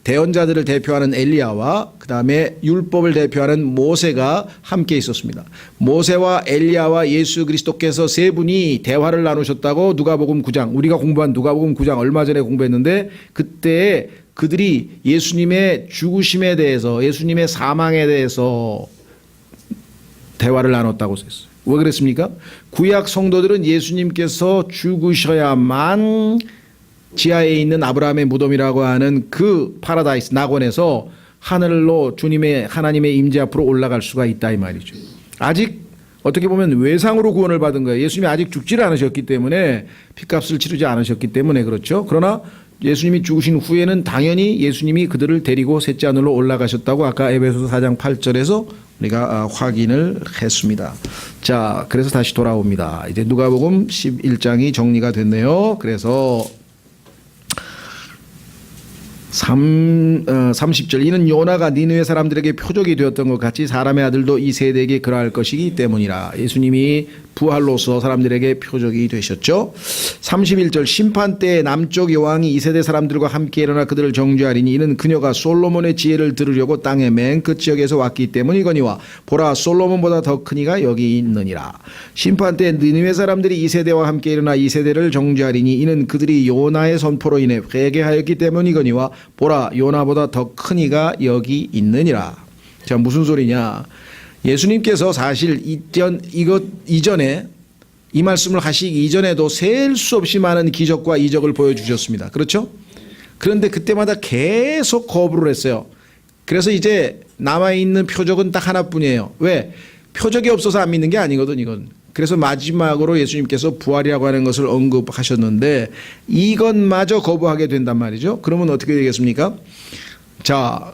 대언자들을 대표하는 엘리야와 그 다음에 율법을 대표하는 모세가 함께 있었습니다. 모세와 엘리야와 예수 그리스도께서 세 분이 대화를 나누셨다고 누가복음 9장, 우리가 공부한 누가복음 9장 얼마 전에 공부했는데, 그때 그들이 예수님의 죽으심에 대해서, 예수님의 사망에 대해서 대화를 나눴다고 썼어요. 왜 그랬습니까? 구약 성도들은 예수님께서 죽으셔야만 지하에 있는 아브라함의 무덤이라고 하는 그 파라다이스 낙원에서 하늘로 주님의 하나님의 임재 앞으로 올라갈 수가 있다 이 말이죠. 아직 어떻게 보면 외상으로 구원을 받은 거예요. 예수님이 아직 죽지를 않으셨기 때문에, 피값을 치르지 않으셨기 때문에 그렇죠. 그러나 예수님이 죽으신 후에는 당연히 예수님이 그들을 데리고 셋째 하늘로 올라가셨다고 아까 에베소서 4장 8절에서 우리가 확인을 했습니다. 자, 그래서 다시 돌아옵니다. 이제 누가복음 11장이 정리가 됐네요. 그래서 30절, 이는 요나가 니느웨 사람들에게 표적이 되었던 것 같이 사람의 아들도 이 세대에게 그러할 것이기 때문이라. 예수님이 부활로서 사람들에게 표적이 되셨죠. 31절, 심판 때 남쪽 여왕이 이 세대 사람들과 함께 일어나 그들을 정죄하리니 이는 그녀가 솔로몬의 지혜를 들으려고 땅의 맨 끝 지역에서 왔기 때문이거니와 보라 솔로몬보다 더 큰 이가 여기 있느니라. 심판 때 니느웨 사람들이 이 세대와 함께 일어나 이 세대를 정죄하리니 이는 그들이 요나의 선포로 인해 회개하였기 때문이거니와 보라 요나보다 더 큰 이가 여기 있느니라. 자, 무슨 소리냐? 예수님께서 사실 이전에 이 말씀을 하시기 이전에도 셀 수 없이 많은 기적과 이적을 보여주셨습니다. 그렇죠? 그런데 그때마다 계속 거부를 했어요. 그래서 이제 남아있는 표적은 딱 하나뿐이에요. 왜? 표적이 없어서 안 믿는 게 아니거든 이건. 그래서 마지막으로 예수님께서 부활이라고 하는 것을 언급하셨는데 이것마저 거부하게 된단 말이죠. 그러면 어떻게 되겠습니까? 자,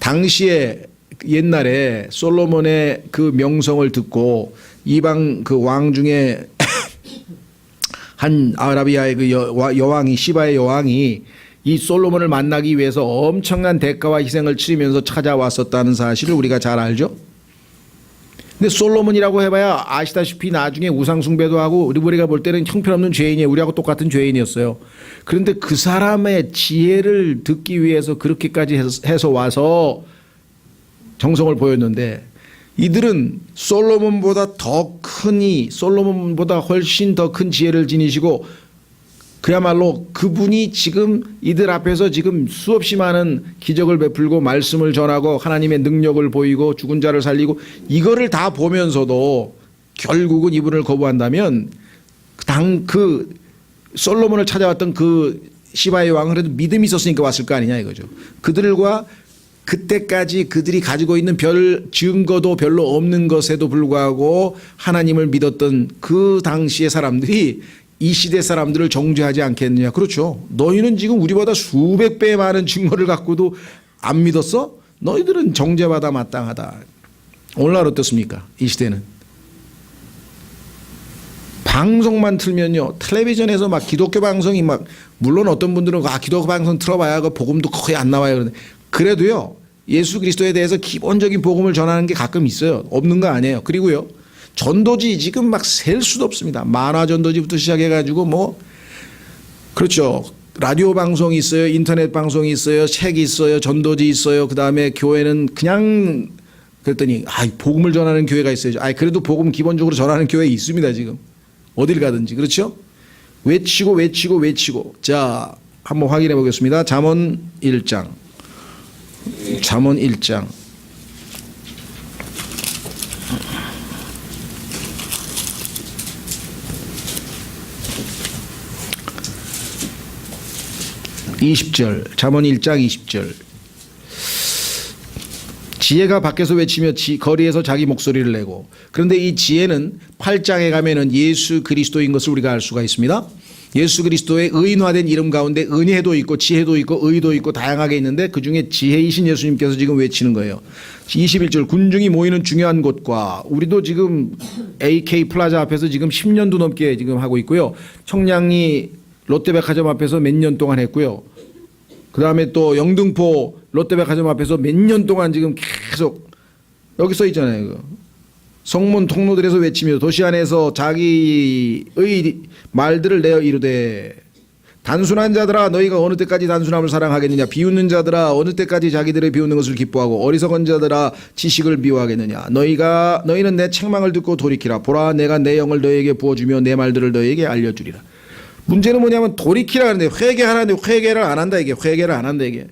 당시에 옛날에 솔로몬의 그 명성을 듣고 이방 그 왕 중에 한 아라비아의 그 여왕이, 시바의 여왕이 이 솔로몬을 만나기 위해서 엄청난 대가와 희생을 치르면서 찾아왔었다는 사실을 우리가 잘 알죠. 근데 솔로몬이라고 해봐야 아시다시피 나중에 우상숭배도 하고 우리가 볼 때는 형편없는 죄인이에요. 우리하고 똑같은 죄인이었어요. 그런데 그 사람의 지혜를 듣기 위해서 그렇게까지 해서 와서 정성을 보였는데, 이들은 솔로몬보다 훨씬 더 큰 지혜를 지니시고 그야말로 그분이 지금 이들 앞에서 지금 수없이 많은 기적을 베풀고 말씀을 전하고 하나님의 능력을 보이고 죽은 자를 살리고 이거를 다 보면서도 결국은 이분을 거부한다면 그 솔로몬을 찾아왔던 그 시바의 왕은 그래도 믿음이 있었으니까 왔을 거 아니냐 이거죠. 그들과 그때까지 그들이 가지고 있는 별 증거도 별로 없는 것에도 불구하고 하나님을 믿었던 그 당시의 사람들이 이 시대 사람들을 정죄하지 않겠느냐. 그렇죠. 너희는 지금 우리보다 수백 배 많은 증거를 갖고도 안 믿었어? 너희들은 정죄받아 마땅하다. 오늘날 어떻습니까? 이 시대는. 방송만 틀면요. 텔레비전에서 막 기독교 방송이 막, 물론 어떤 분들은 기독교 방송 틀어봐야 그 복음도 거의 안 나와요. 그런데 그래도요. 예수 그리스도에 대해서 기본적인 복음을 전하는 게 가끔 있어요. 없는 거 아니에요. 그리고요. 전도지 지금 막 셀 수도 없습니다. 만화 전도지부터 시작해가지고 뭐 그렇죠. 라디오 방송이 있어요. 인터넷 방송이 있어요. 책이 있어요. 전도지 있어요. 그 다음에 교회는 그냥 그랬더니 복음을 전하는 교회가 있어요. 그래도 복음 기본적으로 전하는 교회 있습니다. 지금 어딜 가든지 그렇죠. 외치고 외치고 외치고. 자, 한번 확인해 보겠습니다. 잠언 1장. 잠언 1장. (20절) 잠언 1장 20절. 지혜가 밖에서 외치며 거리에서 자기 목소리를 내고. 그런데 이 지혜는 8장에 가면은 예수 그리스도인 것을 우리가 알 수가 있습니다. 예수 그리스도의 의인화된 이름 가운데 은혜도 있고 지혜도 있고 의도 있고 다양하게 있는데 그중에 지혜이신 예수님께서 지금 외치는 거예요. 21절 군중이 모이는 중요한 곳과 우리도 지금 AK 플라자 앞에서 지금 10년도 넘게 지금 하고 있고요. 청량리 롯데백화점 앞에서 몇 년 동안 했고요. 그 다음에 또 영등포 롯데백화점 앞에서 몇 년 동안 지금 계속 여기 써 있잖아요. 이거. 성문 통로들에서 외치며 도시 안에서 자기의 말들을 내어 이르되 단순한 자들아 너희가 어느 때까지 단순함을 사랑하겠느냐. 비웃는 자들아 어느 때까지 자기들의 비웃는 것을 기뻐하고 어리석은 자들아 지식을 미워하겠느냐. 너희는 내 책망을 듣고 돌이키라. 보라 내가 내 영을 너희에게 부어주며 내 말들을 너희에게 알려주리라. 문제는 뭐냐면 돌이키라는데 회개하라는데 회개를 안 한다. 이게 회개를 안 한다. 이게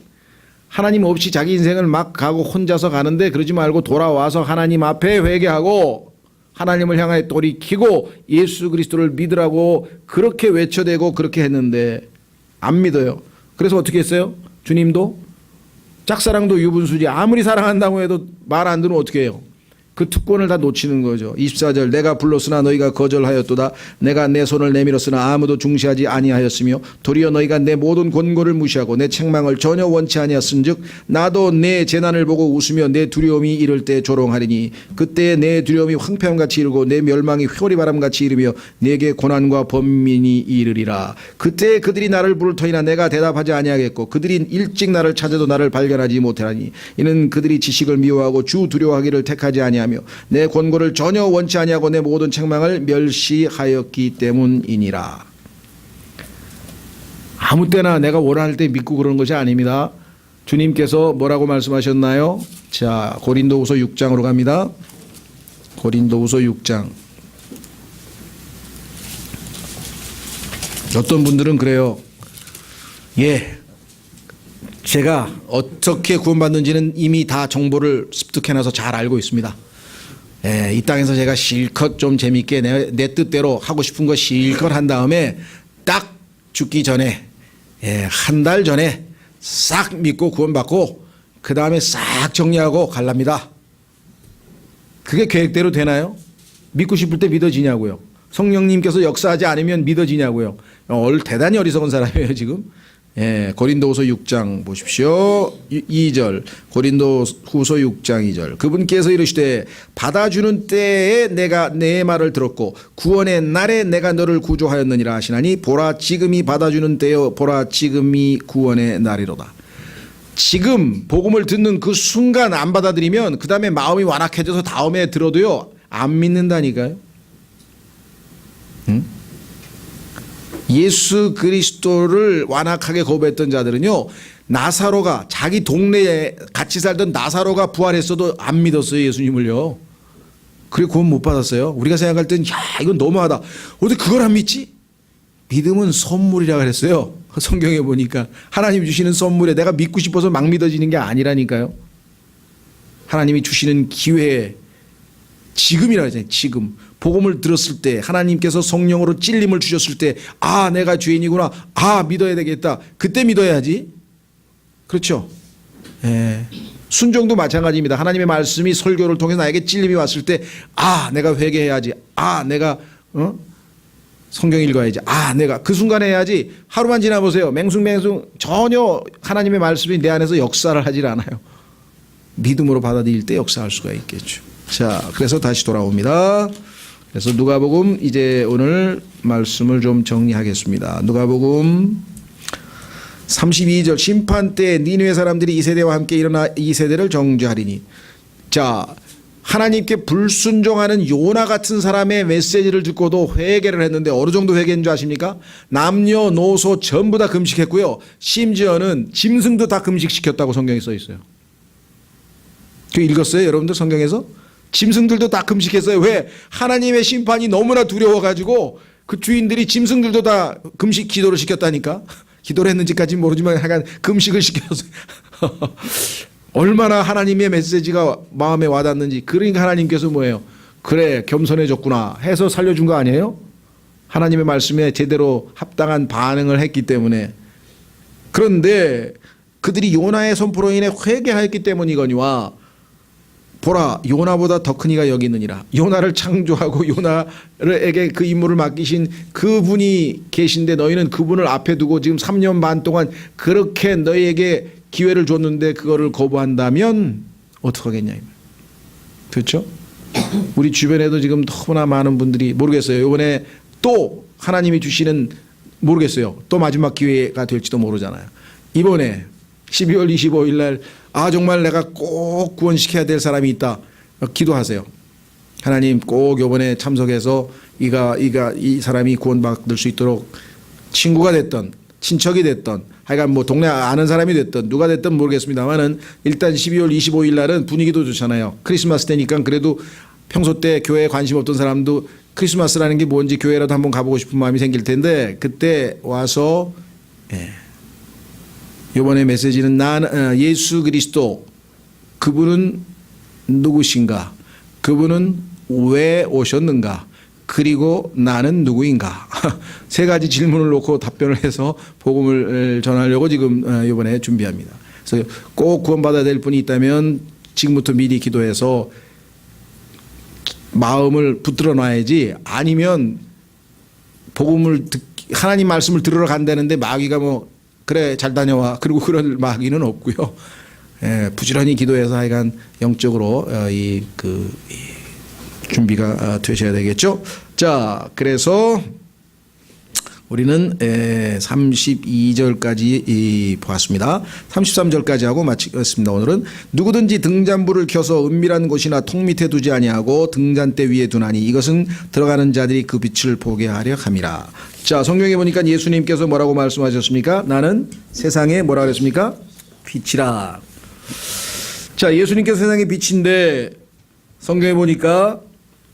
하나님 없이 자기 인생을 막 가고 혼자서 가는데 그러지 말고 돌아와서 하나님 앞에 회개하고 하나님을 향하여 돌이키고 예수 그리스도를 믿으라고 그렇게 외쳐대고 그렇게 했는데 안 믿어요. 그래서 어떻게 했어요? 주님도 짝사랑도 유분수지. 아무리 사랑한다고 해도 말 안 들으면 어떻게 해요? 그 특권을 다 놓치는 거죠. 24절 내가 불렀으나 너희가 거절하였도다. 내가 내 손을 내밀었으나 아무도 중시하지 아니하였으며 도리어 너희가 내 모든 권고를 무시하고 내 책망을 전혀 원치 아니하였은즉 나도 내 재난을 보고 웃으며 내 두려움이 이를 때 조롱하리니 그때 내 두려움이 황폐함같이 이르고 내 멸망이 회오리바람같이 이르며 내게 고난과 번민이 이르리라. 그때 그들이 나를 부를 터이나 내가 대답하지 아니하겠고 그들이 일찍 나를 찾아도 나를 발견하지 못하니 이는 그들이 지식을 미워하고 주 두려워하기를 택하지 아니하며 내 권고를 전혀 원치 아니하고 내 모든 책망을 멸시하였기 때문이니라. 아무 때나 내가 원할 때 믿고 그러는 것이 아닙니다. 주님께서 뭐라고 말씀하셨나요? 자, 고린도후서 6장으로 갑니다. 고린도후서 6장. 어떤 분들은 그래요. 제가 어떻게 구원받는지는 이미 다 정보를 습득해놔서 잘 알고 있습니다. 이 땅에서 제가 실컷 좀 재밌게 내 뜻대로 하고 싶은 거 실컷 한 다음에 딱 죽기 전에 한 달 전에 싹 믿고 구원받고 그 다음에 싹 정리하고 갈랍니다. 그게 계획대로 되나요? 믿고 싶을 때 믿어지냐고요. 성령님께서 역사하지 않으면 믿어지냐고요. 대단히 어리석은 사람이에요 지금. 고린도후서 6장 보십시오. 2절 고린도후서 6장 2절 그분께서 이르시되 받아주는 때에 내가 내 말을 들었고 구원의 날에 내가 너를 구조하였느니라 하시나니 보라 지금이 받아주는 때요 보라 지금이 구원의 날이로다. 지금 복음을 듣는 그 순간 안 받아들이면 그 다음에 마음이 완악해져서 다음에 들어도요 안 믿는다니까요. 응? 예수 그리스도를 완악하게 거부했던 자들은요 나사로가 자기 동네에 같이 살던 나사로가 부활했어도 안 믿었어요 예수님을요. 그리고 구원 못 받았어요. 우리가 생각할 땐 이건 너무하다. 어떻게 그걸 안 믿지? 믿음은 선물이라 그랬어요. 성경에 보니까 하나님 주시는 선물에 내가 믿고 싶어서 막 믿어지는 게 아니라니까요. 하나님이 주시는 기회에 지금이라 하잖아요. 지금 복음을 들었을 때 하나님께서 성령으로 찔림을 주셨을 때 내가 죄인이구나. 믿어야 되겠다. 그때 믿어야지. 그렇죠. 순종도 마찬가지입니다. 하나님의 말씀이 설교를 통해서 나에게 찔림이 왔을 때 내가 회개해야지. 내가 성경 읽어야지. 내가 그 순간에 해야지. 하루만 지나보세요. 맹숭맹숭 전혀 하나님의 말씀이 내 안에서 역사를 하질 않아요. 믿음으로 받아들일 때 역사할 수가 있겠죠. 자, 그래서 다시 돌아옵니다. 그래서 누가복음 이제 오늘 말씀을 좀 정리하겠습니다. 누가복음 32절 심판 때 니느웨 사람들이 이 세대와 함께 일어나 이 세대를 정죄하리니. 자, 하나님께 불순종하는 요나 같은 사람의 메시지를 듣고도 회개를 했는데 어느 정도 회개인 줄 아십니까? 남녀노소 전부 다 금식했고요. 심지어는 짐승도 다 금식시켰다고 성경에 써 있어요. 그 읽었어요? 여러분들 성경에서? 짐승들도 다 금식했어요. 왜? 하나님의 심판이 너무나 두려워가지고 그 주인들이 짐승들도 다 금식 기도를 시켰다니까. 기도를 했는지까지는 모르지만 하여간 금식을 시켰어요. 얼마나 하나님의 메시지가 마음에 와닿는지. 그러니까 하나님께서 뭐예요? 그래 겸손해졌구나 해서 살려준 거 아니에요? 하나님의 말씀에 제대로 합당한 반응을 했기 때문에. 그런데 그들이 요나의 선포로 인해 회개하였기 때문이거니와 보라 요나보다 더 큰 이가 여기 있느니라. 요나를 창조하고 요나에게 그 임무를 맡기신 그분이 계신데 너희는 그분을 앞에 두고 지금 3년 반 동안 그렇게 너희에게 기회를 줬는데 그거를 거부한다면 어떡하겠냐. 그렇죠? 우리 주변에도 지금 너무나 많은 분들이 모르겠어요. 이번에 또 하나님이 주시는 모르겠어요. 또 마지막 기회가 될지도 모르잖아요. 이번에 12월 25일 날 정말 내가 꼭 구원시켜야 될 사람이 있다. 기도하세요. 하나님 꼭 이번에 참석해서 이 사람이 구원받을 수 있도록 친구가 됐던 친척이 됐던 하여간 뭐 동네 아는 사람이 됐던 누가 됐든 모르겠습니다만은 일단 12월 25일 날은 분위기도 좋잖아요. 크리스마스 때니까 그래도 평소 때 교회에 관심 없던 사람도 크리스마스라는 게 뭔지 교회라도 한번 가보고 싶은 마음이 생길 텐데 그때 와서 이번에 메시지는 예수 그리스도 그분은 누구신가? 그분은 왜 오셨는가? 그리고 나는 누구인가? 세 가지 질문을 놓고 답변을 해서 복음을 전하려고 지금 이번에 준비합니다. 그래서 꼭 구원받아야 될 분이 있다면 지금부터 미리 기도해서 마음을 붙들어 놔야지 아니면 하나님 말씀을 들으러 간다는데 마귀가 뭐 그래 잘 다녀와 그리고 그런 마귀는 없고요. 부지런히 기도해서 하여간 영적으로 준비가 되셔야 되겠죠. 자, 그래서 우리는 32절까지 보았습니다. 33절까지 하고 마치겠습니다. 오늘은 누구든지 등잔불을 켜서 은밀한 곳이나 통 밑에 두지 아니하고 등잔대 위에 두나니 이것은 들어가는 자들이 그 빛을 보게 하려 함이라. 자, 성경에 보니까 예수님께서 뭐라고 말씀하셨습니까? 나는 세상에 뭐라 그랬습니까? 빛이라. 자, 예수님께서 세상의 빛인데 성경에 보니까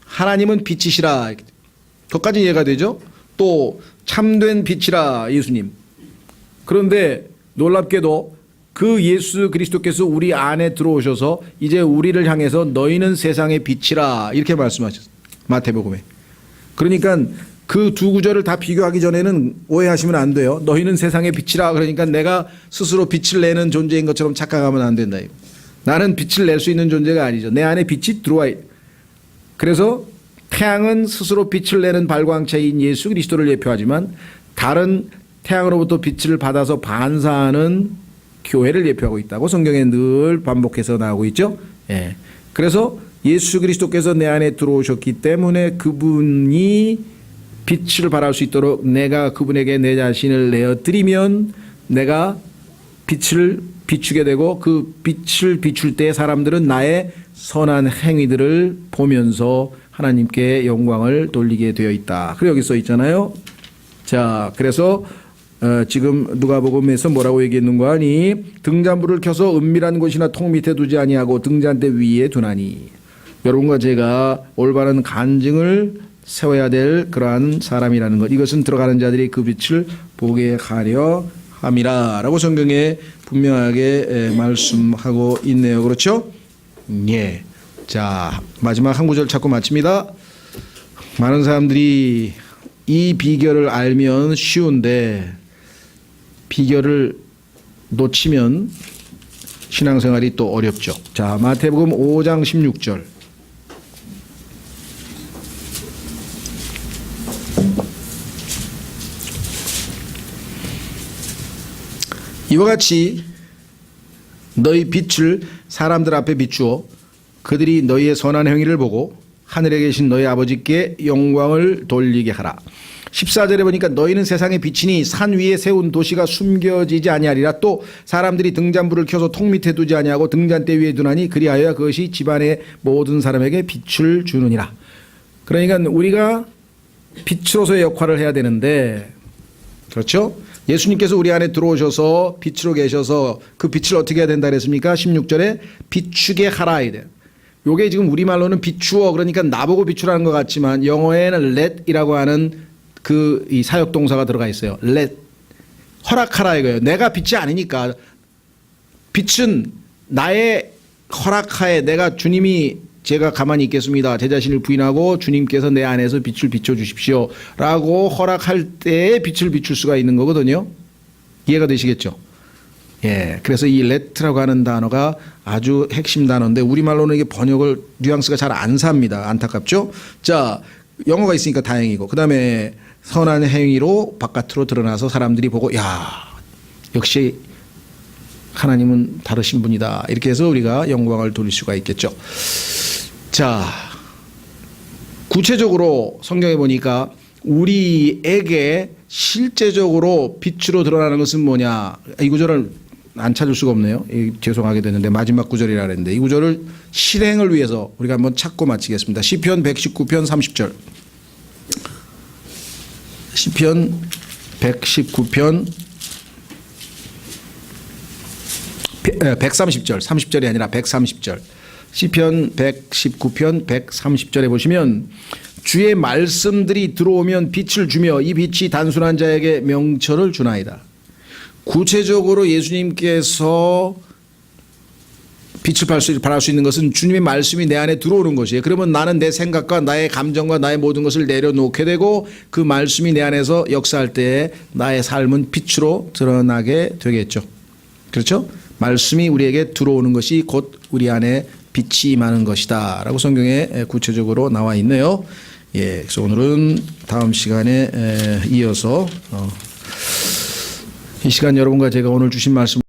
하나님은 빛이시라. 그것까지 이해가 되죠? 또 참된 빛이라 예수님. 그런데 놀랍게도 그 예수 그리스도께서 우리 안에 들어오셔서 이제 우리를 향해서 너희는 세상의 빛이라 이렇게 말씀하셨어요. 마태복음에. 그러니까 그 두 구절을 다 비교하기 전에는 오해하시면 안 돼요. 너희는 세상의 빛이라 그러니까 내가 스스로 빛을 내는 존재인 것처럼 착각하면 안 된다. 나는 빛을 낼 수 있는 존재가 아니죠. 내 안에 빛이 들어와 있. 그래서 태양은 스스로 빛을 내는 발광체인 예수 그리스도를 예표하지만 다른 태양으로부터 빛을 받아서 반사하는 교회를 예표하고 있다고 성경에 늘 반복해서 나오고 있죠. 그래서 예수 그리스도께서 내 안에 들어오셨기 때문에 그분이 빛을 발할 수 있도록 내가 그분에게 내 자신을 내어드리면 내가 빛을 비추게 되고 그 빛을 비출 때 사람들은 나의 선한 행위들을 보면서 하나님께 영광을 돌리게 되어 있다. 그리고 여기 써 있잖아요. 자, 그래서 지금 누가복음에서 뭐라고 얘기했는가 하니 등잔불을 켜서 은밀한 곳이나 통 밑에 두지 아니하고 등잔대 위에 두나니 여러분과 제가 올바른 간증을 세워야 될 그러한 사람이라는 것. 이것은 들어가는 자들이 그 빛을 보게 하려 함이라 라고 성경에 분명하게 말씀하고 있네요. 그렇죠? 예. 자, 마지막 한 구절 찾고 마칩니다. 많은 사람들이 이 비결을 알면 쉬운데 비결을 놓치면 신앙생활이 또 어렵죠. 자, 마태복음 5장 16절. 이와 같이 너희 빛을 사람들 앞에 비추어 그들이 너희의 선한 행위를 보고 하늘에 계신 너희 아버지께 영광을 돌리게 하라. 14절에 보니까 너희는 세상의 빛이니 산 위에 세운 도시가 숨겨지지 아니하리라. 또 사람들이 등잔불을 켜서 통 밑에 두지 아니하고 등잔대 위에 두나니 그리하여 그것이 집안의 모든 사람에게 빛을 주느니라. 그러니까 우리가 빛으로서의 역할을 해야 되는데, 그렇죠? 예수님께서 우리 안에 들어오셔서 빛으로 계셔서 그 빛을 어떻게 해야 된다 그랬습니까? 16절에 비추게 하라 이래. 요게 지금 우리말로는 비추어, 그러니까 나보고 비추라는 것 같지만 영어에는 let이라고 하는 그 이 사역 동사가 들어가 있어요. let. 허락하라 이거예요. 내가 빛이 아니니까. 빛은 나의 허락하에 내가 주님이 제가 가만히 있겠습니다. 제 자신을 부인하고 주님께서 내 안에서 빛을 비춰주십시오. 라고 허락할 때에 빛을 비출 수가 있는 거거든요. 이해가 되시겠죠? 예. 그래서 이 let라고 하는 단어가 아주 핵심 단어인데 우리말로는 이게 번역을 뉘앙스가 잘 안 삽니다. 안타깝죠? 자, 영어가 있으니까 다행이고. 그 다음에 선한 행위로 바깥으로 드러나서 사람들이 보고 야, 역시 하나님은 다르신 분이다. 이렇게 해서 우리가 영광을 돌릴 수가 있겠죠. 자, 구체적으로 성경에 보니까 우리에게 실제적으로 빛으로 드러나는 것은 뭐냐. 이 구절을 안 찾을 수가 없네요. 죄송하게 됐는데 마지막 구절이라 그랬는데 이 구절을 실행을 위해서 우리가 한번 찾고 마치겠습니다. 시편 119편 30절. 시편 119편 130절, 30절이 아니라 130절. 시편 119편 130절에 보시면 주의 말씀들이 들어오면 빛을 주며 이 빛이 단순한 자에게 명철을 주나이다. 구체적으로 예수님께서 빛을 발할 수 있는 것은 주님의 말씀이 내 안에 들어오는 것이에요. 그러면 나는 내 생각과 나의 감정과 나의 모든 것을 내려놓게 되고 그 말씀이 내 안에서 역사할 때에 나의 삶은 빛으로 드러나게 되겠죠. 그렇죠? 말씀이 우리에게 들어오는 것이 곧 우리 안에 빛이 임하는 것이다 라고 성경에 구체적으로 나와 있네요. 예, 그래서 오늘은 다음 시간에 이어서 이 시간 여러분과 제가 오늘 주신 말씀